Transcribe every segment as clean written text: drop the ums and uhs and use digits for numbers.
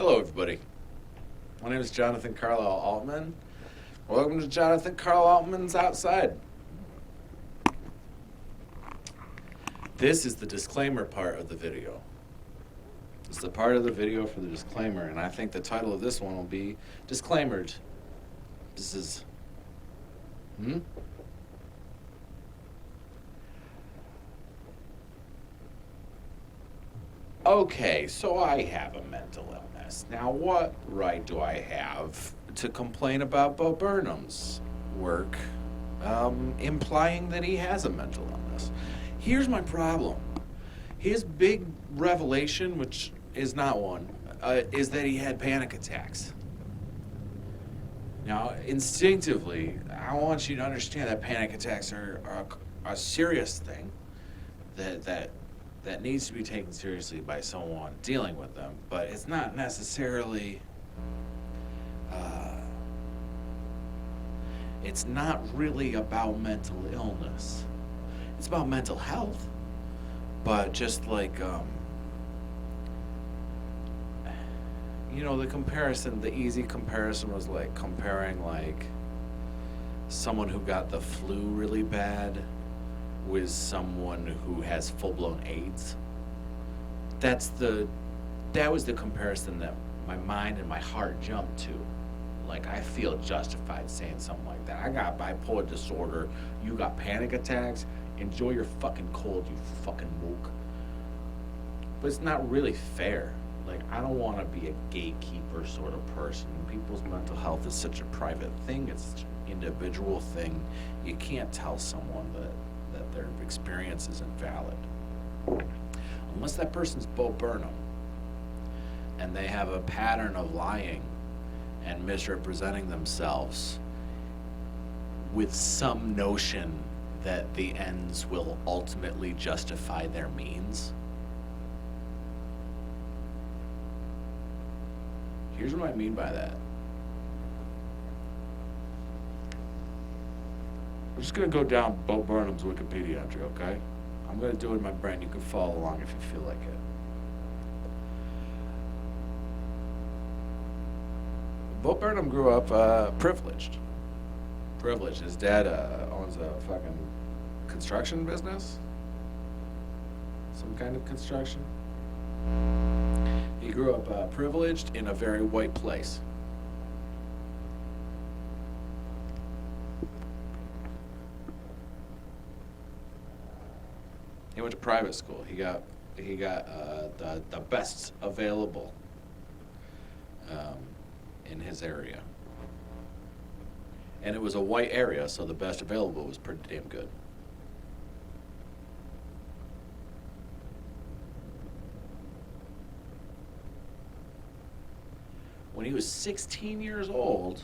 Hello, everybody. My name is Jonathan Carlisle Altman. Welcome to Jonathan Carlisle Altman's Outside. This is the disclaimer part of the video. It's the part of the video for the disclaimer, and I think the title of this one will be Disclaimered. This is... Okay, so I have a mental illness. Now, what right do I have to complain about Bo Burnham's work, implying that he has a mental illness? Here's my problem. His big revelation, which is not one, is that he had panic attacks. Now, instinctively, I want you to understand that panic attacks are a serious thing that needs to be taken seriously by someone dealing with them, but it's not necessarily, it's not really about mental illness. It's about mental health, but just like, the easy comparison was like comparing like someone who got the flu really bad with someone who has full-blown AIDS. That was the comparison that my mind and my heart jumped to. Like, I feel justified saying something like that. I got bipolar disorder, you got panic attacks, enjoy your fucking cold, you fucking mook. But it's not really fair. Like, I don't want to be a gatekeeper sort of person. People's mental health is such a private thing, it's such an individual thing. You can't tell someone that their experience is invalid. Unless that person's Bo Burnham, and they have a pattern of lying and misrepresenting themselves with some notion that the ends will ultimately justify their means. Here's what I mean by that. I'm just going to go down Bo Burnham's Wikipedia entry, okay? I'm going to do it in my brain. You can follow along if you feel like it. Bo Burnham grew up privileged. Privileged. His dad owns a fucking construction business. Some kind of construction. He grew up privileged in a very white place. He went to private school. He got the best available in his area, and it was a white area, so the best available was pretty damn good. When he was 16 years old,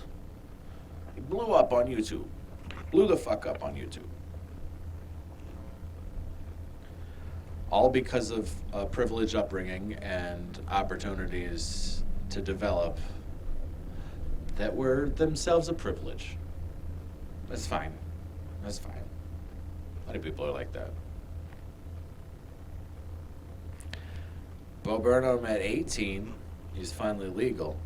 he blew up on YouTube. Blew the fuck up on YouTube. All because of a privileged upbringing and opportunities to develop that were themselves a privilege. That's fine. That's fine. A lot of people are like that. Bo Burnham at 18, he's finally legal.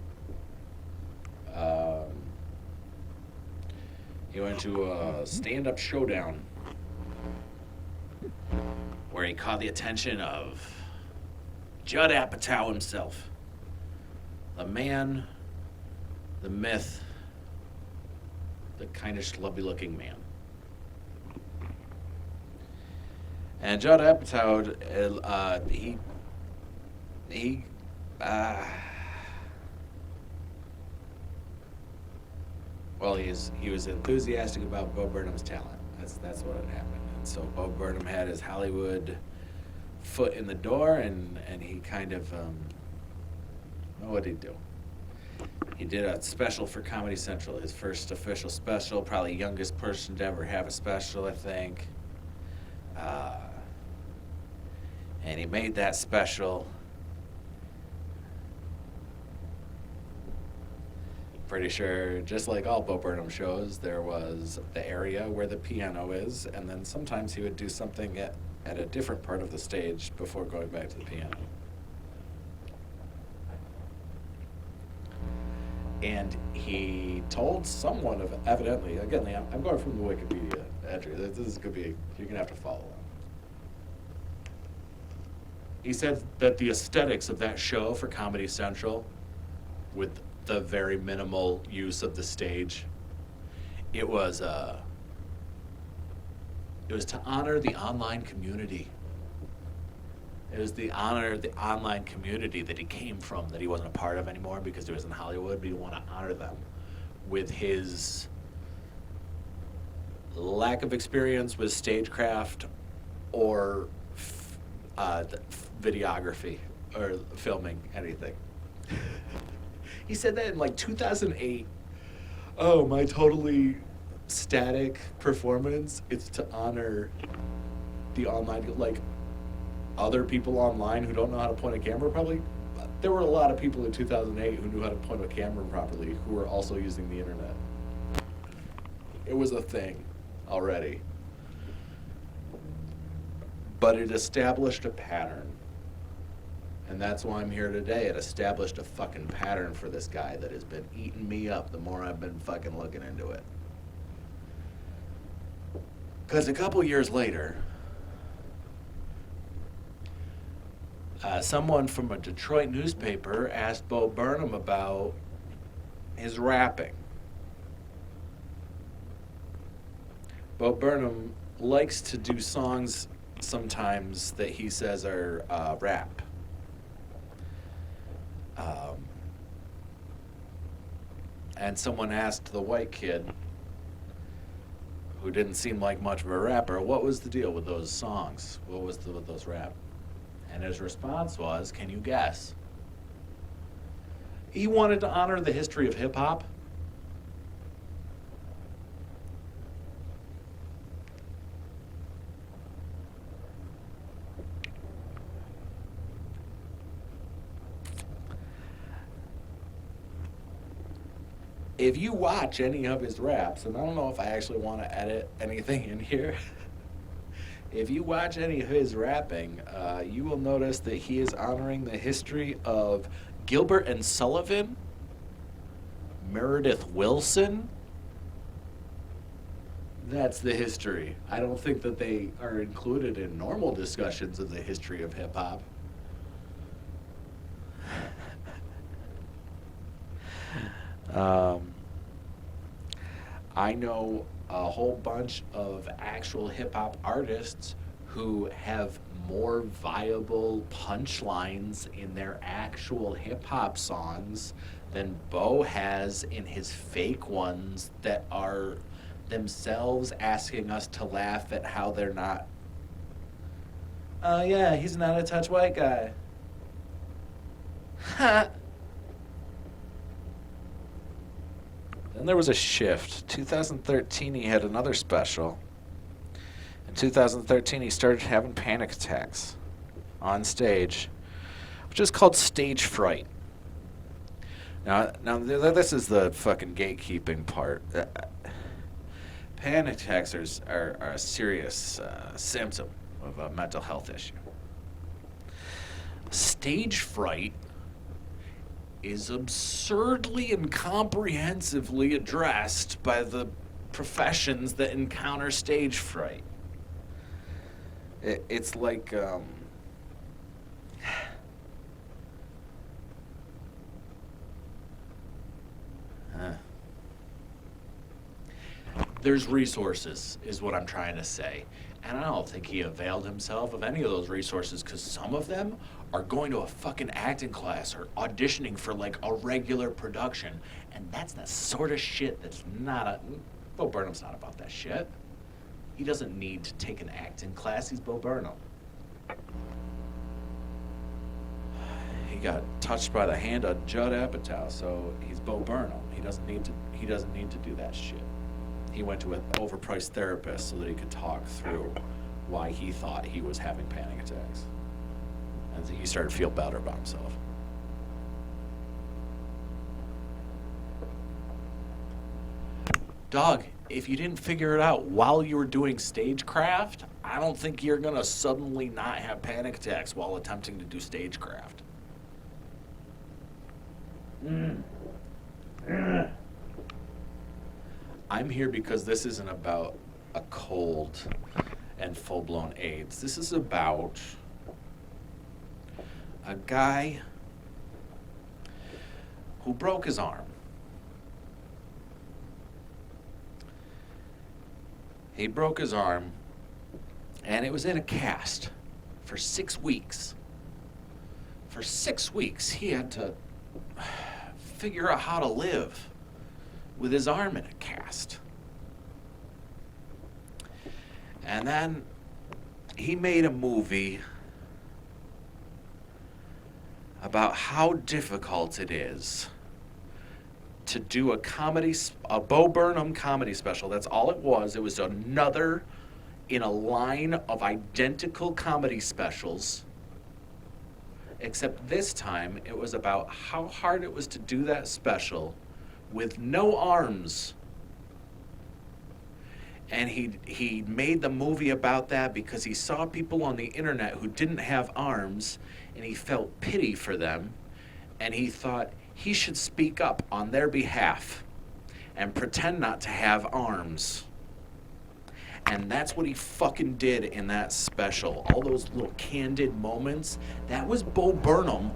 He went to a stand-up showdown where he caught the attention of Judd Apatow himself. The man, the myth, the kind of schlubby-looking man. And Judd Apatow, he was enthusiastic about Bo Burnham's talent. That's what had happened. And so Bo Burnham had his Hollywood foot in the door, and he kind of, what did he do? He did a special for Comedy Central, his first official special, probably youngest person to ever have a special, I think. And he made that special. Pretty sure, just like all Bo Burnham shows, there was the area where the piano is, and then sometimes he would do something at a different part of the stage before going back to the piano. And he told someone of, evidently, again, I'm going from the Wikipedia entry. This is going to be, you're going to have to follow along. He said that the aesthetics of that show for Comedy Central, with the very minimal use of the stage, it was to honor the online community. It was the honor the online community that he came from, that he wasn't a part of anymore because he was in Hollywood, but he wanted to honor them with his lack of experience with stagecraft or videography or filming anything. He said that in like 2008. Oh, my totally static performance, it's to honor the online, like, other people online who don't know how to point a camera probably. There were a lot of people in 2008 who knew how to point a camera properly who were also using the internet. It was a thing already. But it established a pattern. And that's why I'm here today. It established a fucking pattern for this guy that has been eating me up the more I've been fucking looking into it. Because a couple years later, someone from a Detroit newspaper asked Bo Burnham about his rapping. Bo Burnham likes to do songs sometimes that he says are rap. And someone asked the white kid, who didn't seem like much of a rapper, what was the deal with those songs? What was with those rap? And his response was, can you guess? He wanted to honor the history of hip-hop. If you watch any of his raps, and I don't know if I actually want to edit anything in here, if you watch any of his rapping, you will notice that he is honoring the history of Gilbert and Sullivan, Meredith Willson. That's the history. I don't think that they are included in normal discussions of the history of hip-hop. I know a whole bunch of actual hip-hop artists who have more viable punchlines in their actual hip-hop songs than Bo has in his fake ones that are themselves asking us to laugh at how they're not. Oh yeah, he's not a touch white guy. Ha! Then there was a shift. 2013, he had another special. In 2013, he started having panic attacks on stage, which is called stage fright. Now, this is the fucking gatekeeping part. Panic attacks are a serious symptom of a mental health issue. Stage fright is absurdly and comprehensively addressed by the professions that encounter stage fright. It's like, there's resources, is what I'm trying to say. And I don't think he availed himself of any of those resources, because some of them are going to a fucking acting class or auditioning for like a regular production. And that's the sort of shit that's not Bo Burnham's not about that shit. He doesn't need to take an acting class. He's Bo Burnham. He got touched by the hand of Judd Apatow, so he's Bo Burnham. He doesn't need to do that shit. He went to an overpriced therapist so that he could talk through why he thought he was having panic attacks. And he started to feel better about himself. Dog, if you didn't figure it out while you were doing stagecraft, I don't think you're gonna suddenly not have panic attacks while attempting to do stagecraft. I'm here because this isn't about a cold and full-blown AIDS. This is about a guy who broke his arm. He broke his arm, and it was in a cast for 6 weeks. For 6 weeks, he had to figure out how to live with his arm in a cast. And then he made a movie about how difficult it is to do a Bo Burnham comedy special. That's all it was. It was another in a line of identical comedy specials, except this time it was about how hard it was to do that special with no arms. And he made the movie about that because he saw people on the internet who didn't have arms, and he felt pity for them, and he thought he should speak up on their behalf and pretend not to have arms. And that's what he fucking did in that special. All those little candid moments, that was Bo Burnham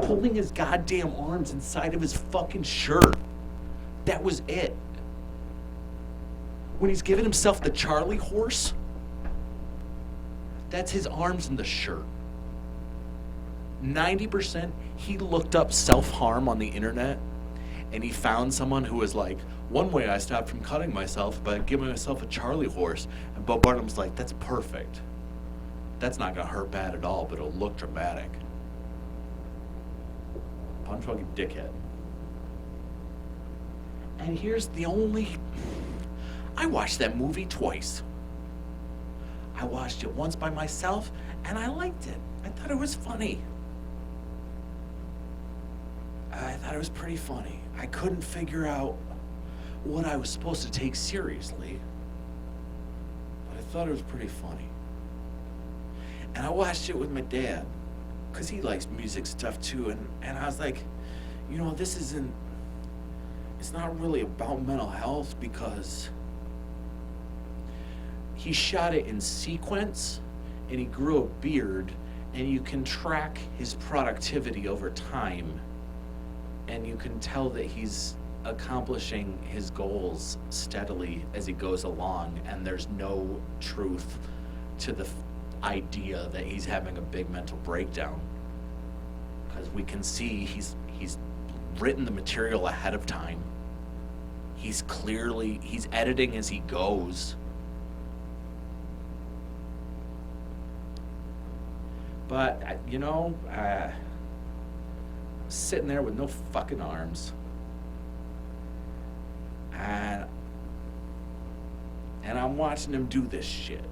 pulling his goddamn arms inside of his fucking shirt. That was it. When he's giving himself the Charlie horse, that's his arms in the shirt. 90% he looked up self-harm on the internet, and he found someone who was like, one way I stopped from cutting myself by giving myself a Charlie horse. And Bo Burnham's like, that's perfect. That's not gonna hurt bad at all, but it'll look dramatic. Punch fucking dickhead. And here's the only... I watched that movie twice. I watched it once by myself, and I liked it. I thought it was funny. I thought it was pretty funny. I couldn't figure out what I was supposed to take seriously, but I thought it was pretty funny. And I watched it with my dad, because he likes music stuff too, and I was like, you know, it's not really about mental health, because he shot it in sequence, and he grew a beard, and you can track his productivity over time, and you can tell that he's accomplishing his goals steadily as he goes along, and there's no truth to the idea that he's having a big mental breakdown, because we can see he's written the material ahead of time. He's editing as he goes. But, sitting there with no fucking arms. And I'm watching him do this shit.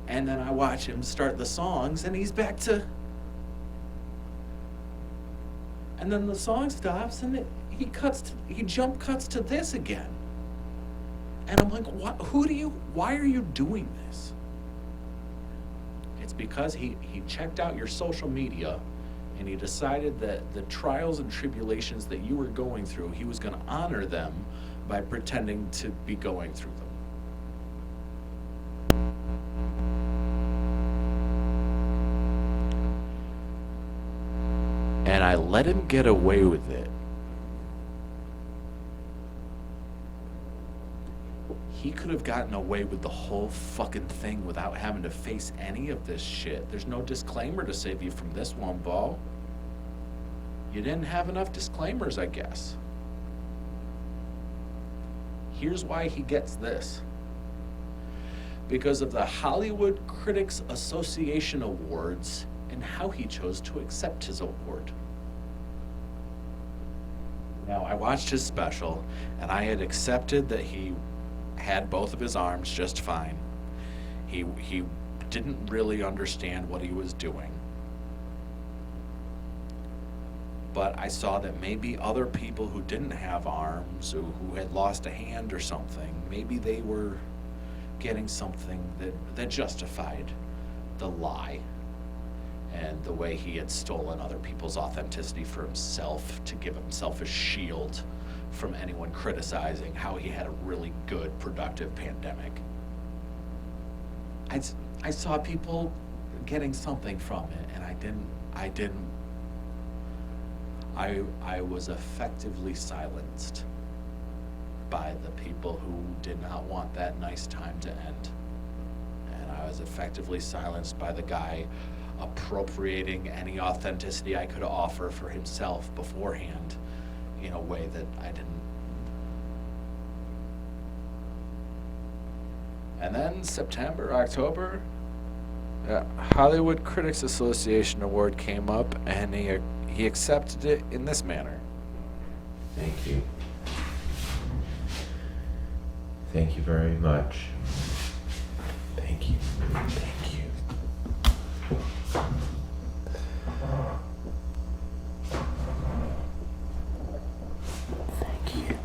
And then I watch him start the songs, and he's back to... And then the song stops, and he jump cuts to this again. And I'm like, why are you doing this? It's because he checked out your social media, and he decided that the trials and tribulations that you were going through, he was going to honor them by pretending to be going through them. And I let him get away with it. He could have gotten away with the whole fucking thing without having to face any of this shit. There's no disclaimer to save you from this one, Bo. You didn't have enough disclaimers, I guess. Here's why he gets this. Because of the Hollywood Critics Association Awards and how he chose to accept his award. Now, I watched his special, and I had accepted that he had both of his arms just fine. He didn't really understand what he was doing. But I saw that maybe other people who didn't have arms, or who had lost a hand or something, maybe they were getting something that justified the lie. and the way he had stolen other people's authenticity for himself to give himself a shield from anyone criticizing how he had a really good, productive pandemic. I saw people getting something from it, and I was effectively silenced by the people who did not want that nice time to end. And I was effectively silenced by the guy appropriating any authenticity I could offer for himself beforehand in a way that I didn't. And then September, October, Hollywood Critics Association Award came up, and he accepted it in this manner. Thank you. Thank you very much. Thank you. Thank you. Thank you.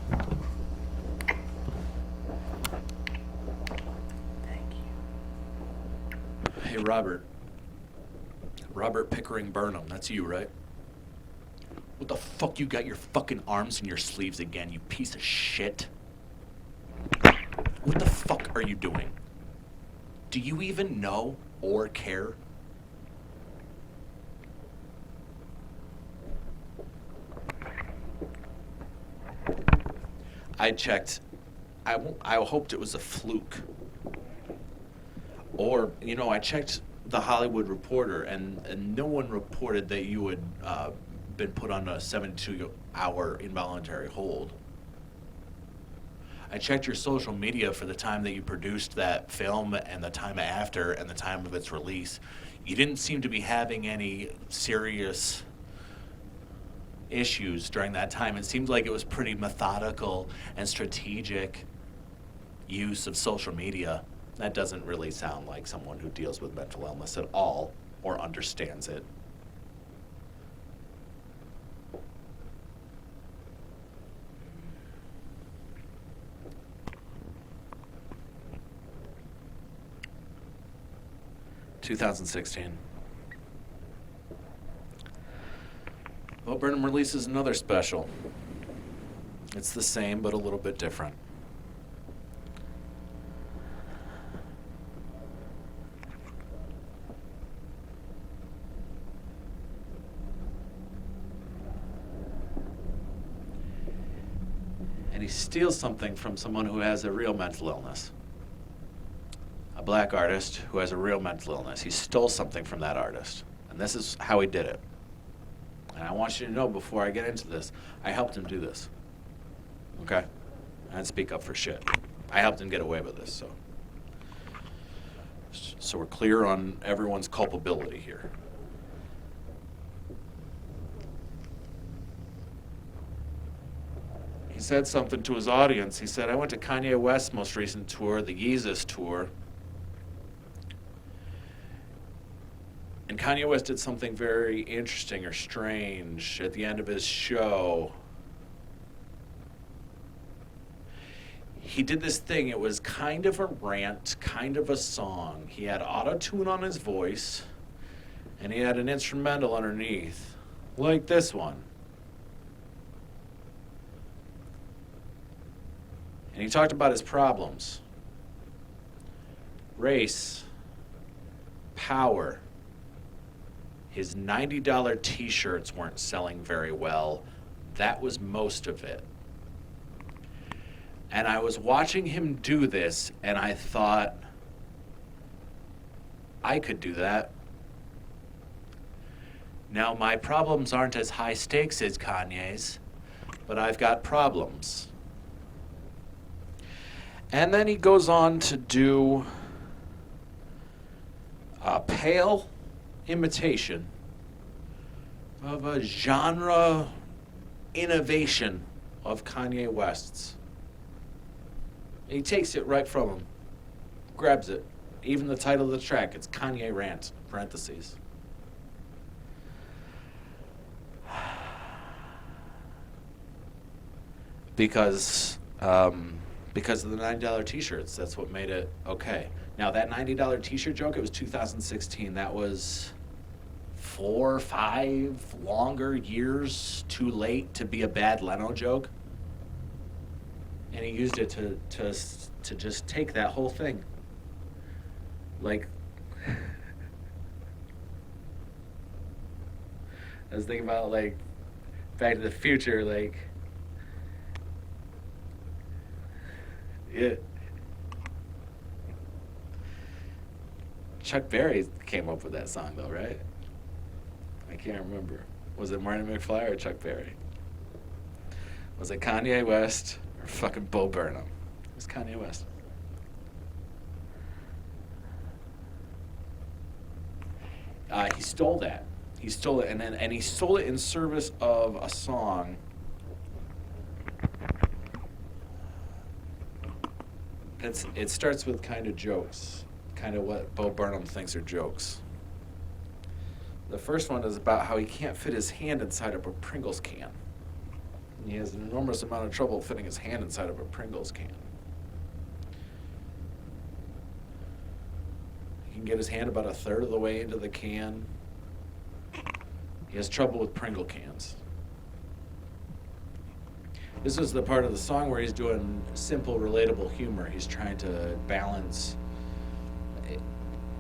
Thank you. Hey, Robert. Robert Pickering Burnham, that's you, right? What the fuck you got your fucking arms in your sleeves again, you piece of shit? What the fuck are you doing? Do you even know or care? I checked. I hoped it was a fluke. Or, I checked the Hollywood Reporter, and no one reported that you had been put on a 72-hour involuntary hold. I checked your social media for the time that you produced that film and the time after and the time of its release. You didn't seem to be having any serious issues during that time. It seemed like it was pretty methodical and strategic use of social media. That doesn't really sound like someone who deals with mental illness at all or understands it. (2016). Well, Burnham releases another special. It's the same, but a little bit different. And he steals something from someone who has a real mental illness. A black artist who has a real mental illness. He stole something from that artist. And this is how he did it. And I want you to know before I get into this, I helped him do this. Okay? I didn't speak up for shit. I helped him get away with this, so we're clear on everyone's culpability here. He said something to his audience. He said, I went to Kanye West's most recent tour, the Yeezus tour. And Kanye West did something very interesting or strange at the end of his show. He did this thing. It was kind of a rant, kind of a song. He had auto-tune on his voice, and he had an instrumental underneath, like this one. And he talked about his problems. Race, power. His $90 t-shirts weren't selling very well. That was most of it. And I was watching him do this, and I thought, I could do that. Now, my problems aren't as high stakes as Kanye's, but I've got problems. And then he goes on to do a pale imitation of a genre innovation of Kanye West's. He takes it right from him, grabs it. Even the title of the track, it's Kanye Rant, parentheses. Because of the $90 t-shirts, that's what made it okay. Now, that $90 t-shirt joke, it was 2016. That was 4 or 5 longer years too late to be a bad Leno joke. And he used it to just take that whole thing. Like, I was thinking about, like, Back to the Future, like, Chuck Berry came up with that song, though, right? I can't remember. Was it Marty McFly or Chuck Berry? Was it Kanye West or fucking Bo Burnham? It was Kanye West. He stole that. He stole it, and he stole it in service of a song. It starts with kind of jokes, kind of what Bo Burnham thinks are jokes. The first one is about how he can't fit his hand inside of a Pringles can. And he has an enormous amount of trouble fitting his hand inside of a Pringles can. He can get his hand about a third of the way into the can. He has trouble with Pringle cans. This is the part of the song where he's doing simple, relatable humor. He's trying to balance,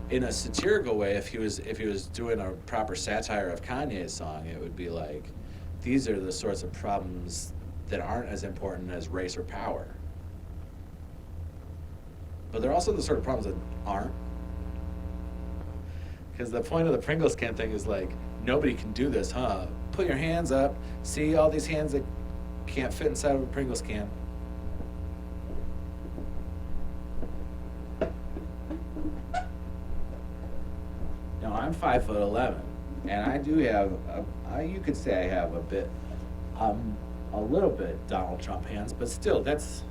in a satirical way. If he was doing a proper satire of Kanye's song, it would be like, these are the sorts of problems that aren't as important as race or power. But they're also the sort of problems that aren't. Because the point of the Pringles can thing is like, nobody can do this, huh? Put your hands up. See all these hands that can't fit inside of a Pringles can. Now, I'm 5'11", and I do have, you could say I have a little bit Donald Trump hands, but still, that's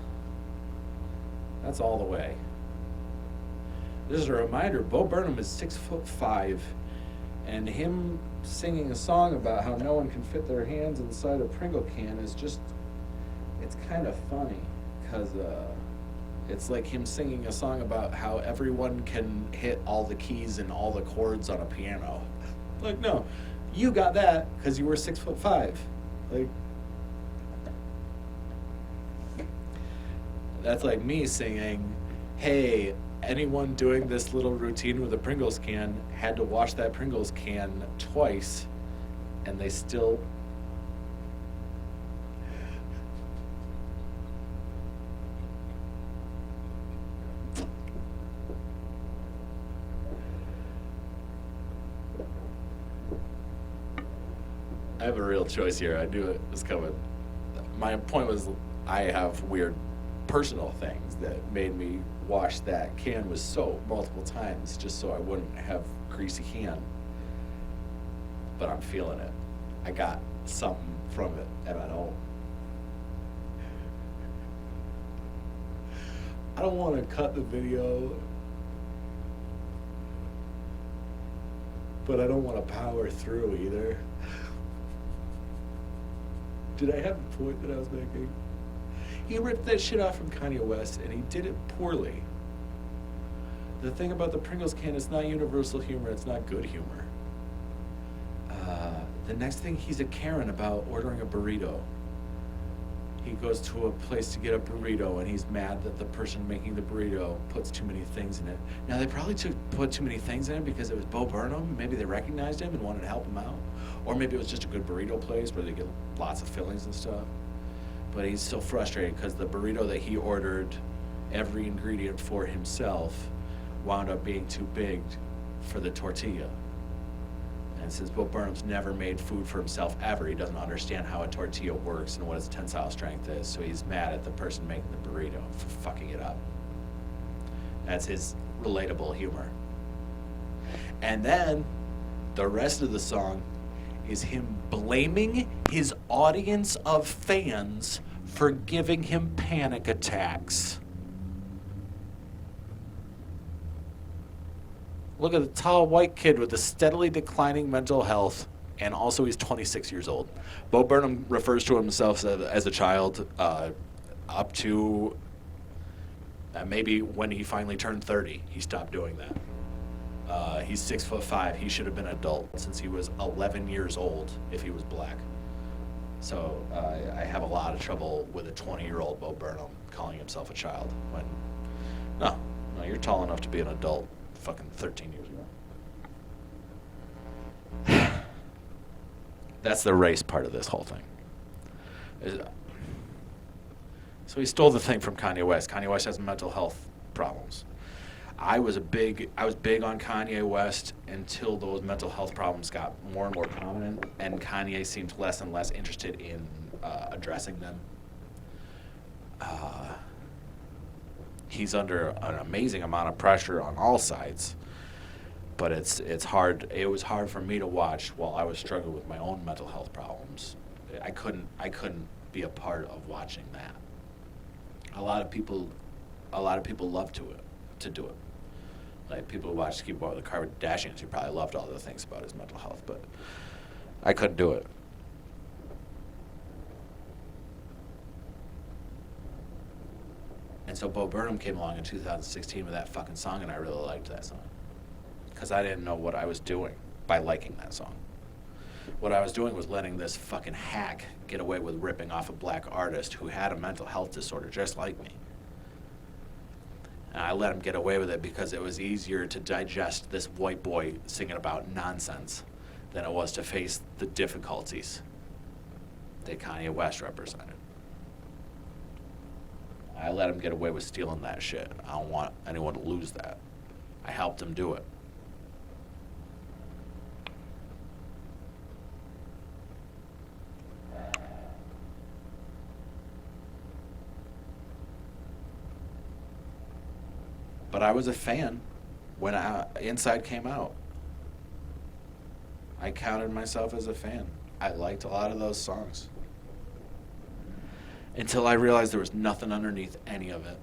all the way. This is a reminder, Bo Burnham is 6'5", and him singing a song about how no one can fit their hands inside a Pringle can is just, it's kind of funny, because it's like him singing a song about how everyone can hit all the keys and all the chords on a piano. Like, no, you got that because you were 6'5". Like, that's like me singing, hey, anyone doing this little routine with a Pringles can had to wash that Pringles can twice, and they still... I have a real choice here. I knew it was coming. My point was, I have weird personal things that made me wash that can with soap multiple times just so I wouldn't have greasy hand. But I'm feeling it. I got something from it, and I don't want to cut the video, but I don't want to power through either. Did I have a point that I was making? He ripped that shit off from Kanye West, and he did it poorly. The thing about the Pringles can, it's not universal humor, it's not good humor. The next thing, he's a Karen about ordering a burrito. He goes to a place to get a burrito, and he's mad that the person making the burrito puts too many things in it. Now, they probably put too many things in it because it was Bo Burnham. Maybe they recognized him and wanted to help him out. Or maybe it was just a good burrito place where they get lots of fillings and stuff. But he's so frustrated because the burrito that he ordered every ingredient for himself wound up being too big for the tortilla. And since Bo Burnham's never made food for himself ever, he doesn't understand how a tortilla works and what its tensile strength is, so he's mad at the person making the burrito for fucking it up. That's his relatable humor. And then the rest of the song is him blaming his audience of fans for giving him panic attacks. Look at the tall white kid with a steadily declining mental health, and also he's 26 years old. Bo Burnham refers to himself as a child up to maybe when he finally turned 30. He stopped doing that. He's 6'5". He should have been adult since he was 11 years old if he was black. So I have a lot of trouble with a 20-year-old Bo Burnham calling himself a child. When no, you're tall enough to be an adult fucking 13 years ago. That's the race part of this whole thing. So he stole the thing from Kanye West. Kanye West has mental health problems. I was big on Kanye West until those mental health problems got more and more prominent, and Kanye seemed less and less interested in addressing them. He's under an amazing amount of pressure on all sides, but it's hard. It was hard for me to watch while I was struggling with my own mental health problems. I couldn't be a part of watching that. A lot of people love to do it. Like people who watch Keep Up with the Kardashians, who probably loved all the things about his mental health, but I couldn't do it. And so Bo Burnham came along in 2016 with that fucking song, and I really liked that song. Because I didn't know what I was doing by liking that song. What I was doing was letting this fucking hack get away with ripping off a black artist who had a mental health disorder just like me. And I let him get away with it because it was easier to digest this white boy singing about nonsense than it was to face the difficulties that Kanye West represented. I let him get away with stealing that shit. I don't want anyone to lose that. I helped him do it. But I was a fan when Inside came out. I counted myself as a fan. I liked a lot of those songs. Until I realized there was nothing underneath any of it.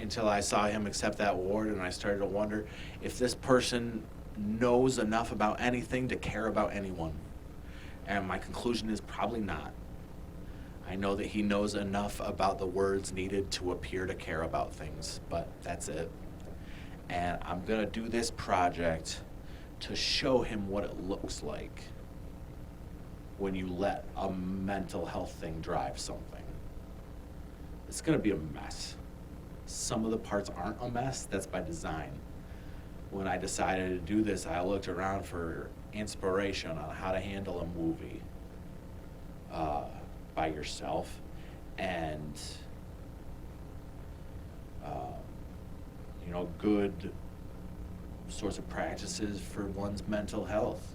Until I saw him accept that award, and I started to wonder if this person knows enough about anything to care about anyone. And my conclusion is probably not. I know that he knows enough about the words needed to appear to care about things, but that's it. And I'm gonna do this project to show him what it looks like when you let a mental health thing drive something. It's gonna be a mess. Some of the parts aren't a mess, that's by design. When I decided to do this, I looked around for inspiration on how to handle a movie by yourself, and good sorts of practices for one's mental health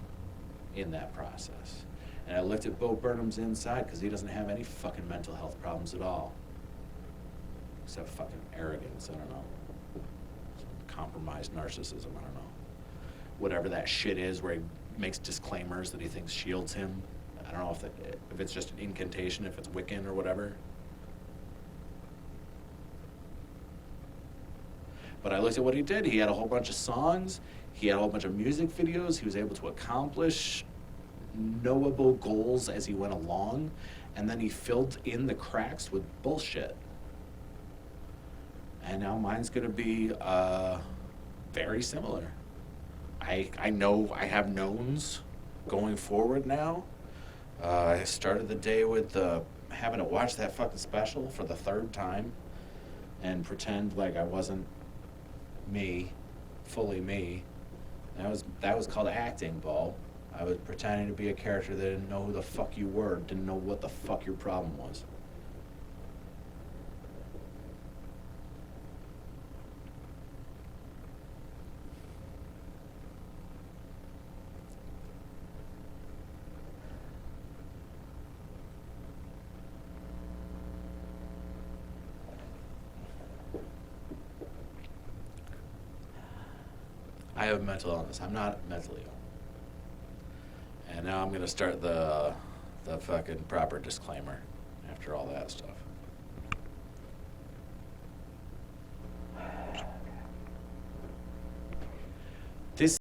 in that process. And I looked at Bo Burnham's Inside because he doesn't have any fucking mental health problems at all, except fucking arrogance. I don't know, compromised narcissism. I don't know, whatever that shit is where he makes disclaimers that he thinks shields him. I don't know if it's just an incantation, if it's Wiccan or whatever. But I looked at what he did. He had a whole bunch of songs. He had a whole bunch of music videos. He was able to accomplish knowable goals as he went along. And then he filled in the cracks with bullshit. And now mine's going to be very similar. I know I have knowns going forward now. I started the day with having to watch that fucking special for the third time and pretend like I wasn't fully me. That was called acting, Bo. I was pretending to be a character that didn't know who the fuck you were, didn't know what the fuck your problem was. I have mental illness. I'm not mentally ill. And now I'm going to start the fucking proper disclaimer after all that stuff.